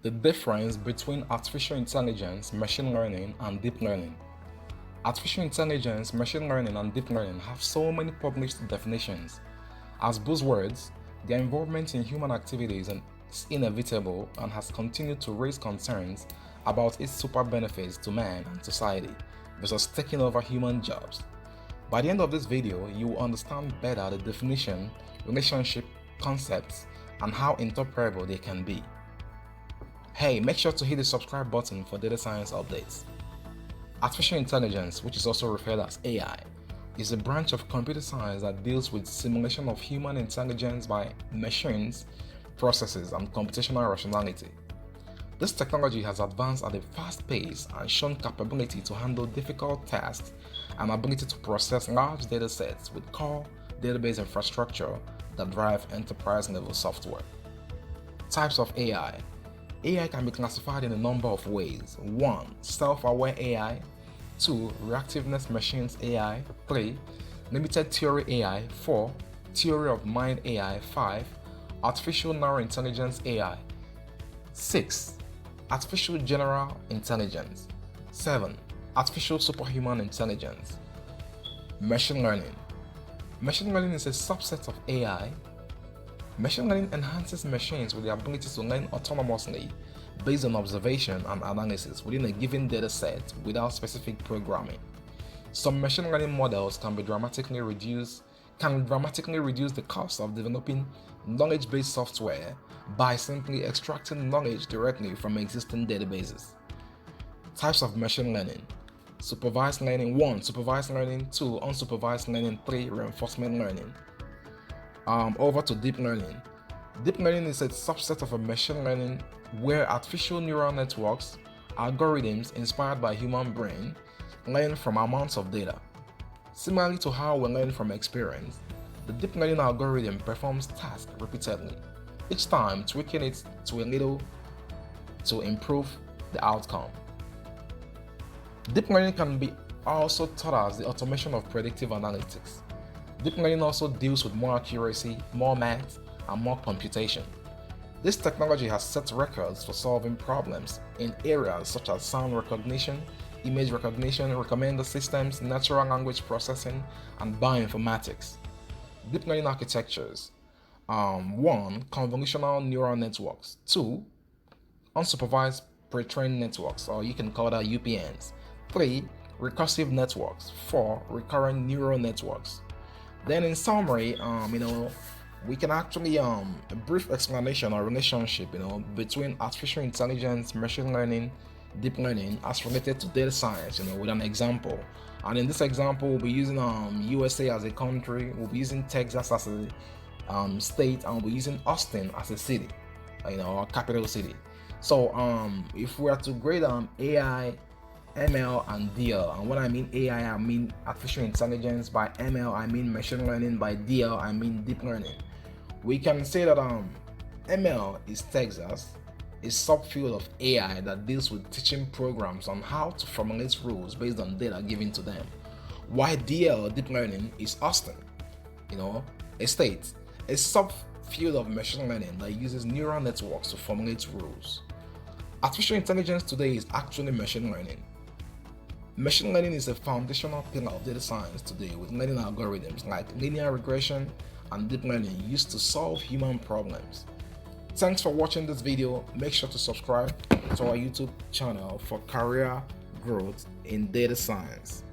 The difference between artificial intelligence, machine learning, and deep learning. Artificial intelligence, machine learning, and deep learning have so many published definitions. As buzzwords, their involvement in human activities is inevitable and has continued to raise concerns about its super benefits to man and society versus taking over human jobs. By the end of this video, you will understand better the definition, relationship, concepts, and how interoperable they can be. Hey, make sure to hit the subscribe button for data science updates. Artificial intelligence, which is also referred as AI, is a branch of computer science that deals with simulation of human intelligence by machines, processes, and computational rationality. This technology has advanced at a fast pace and shown capability to handle difficult tasks and ability to process large data sets with core database infrastructure that drive enterprise-level software. Types of AI. AI can be classified in a number of ways. 1. Self-aware AI. 2. Reactiveness machines AI. 3. Limited theory AI. 4. Theory of mind AI. 5. Artificial narrow intelligence AI. 6. Artificial general intelligence. 7. Artificial superhuman intelligence. Machine learning. Machine learning is a subset of AI. Machine learning enhances machines with the ability to learn autonomously based on observation and analysis within a given data set without specific programming. Some machine learning models can dramatically reduce the cost of developing knowledge-based software by simply extracting knowledge directly from existing databases. Types of machine learning. Supervised learning. 1. Supervised learning. 2. Unsupervised learning. 3. Reinforcement learning. Over to deep learning. Deep learning is a subset of a machine learning where artificial neural networks, algorithms inspired by human brain, learn from amounts of data. Similarly to how we learn from experience, the deep learning algorithm performs tasks repeatedly, each time tweaking it to a little to improve the outcome. Deep learning can be also thought as the automation of predictive analytics. Deep learning also deals with more accuracy, more math, and more computation. This technology has set records for solving problems in areas such as sound recognition, image recognition, recommender systems, natural language processing, and bioinformatics. Deep learning architectures. 1. Convolutional neural networks. 2. Unsupervised pre-trained networks, or you can call that UPNs. 3. Recursive networks. 4. Recurrent neural networks. Then in summary, we can actually a brief explanation or relationship, between artificial intelligence, machine learning, deep learning as related to data science, with an example. And in this example, we'll be using USA as a country, we'll be using Texas as a state, and we'll be using Austin as a city, a capital city. So if we are to grade AI, ML, and DL, and when I mean AI, I mean artificial intelligence. By ML, I mean machine learning. By DL, I mean deep learning. We can say that ML is Texas, a subfield of AI that deals with teaching programs on how to formulate rules based on data given to them. While DL, deep learning, is Austin, a state, a subfield of machine learning that uses neural networks to formulate rules. Artificial intelligence today is actually machine learning. Machine learning is a foundational pillar of data science today, with learning algorithms like linear regression and deep learning used to solve human problems. Thanks for watching this video. Make sure to subscribe to our YouTube channel for career growth in data science.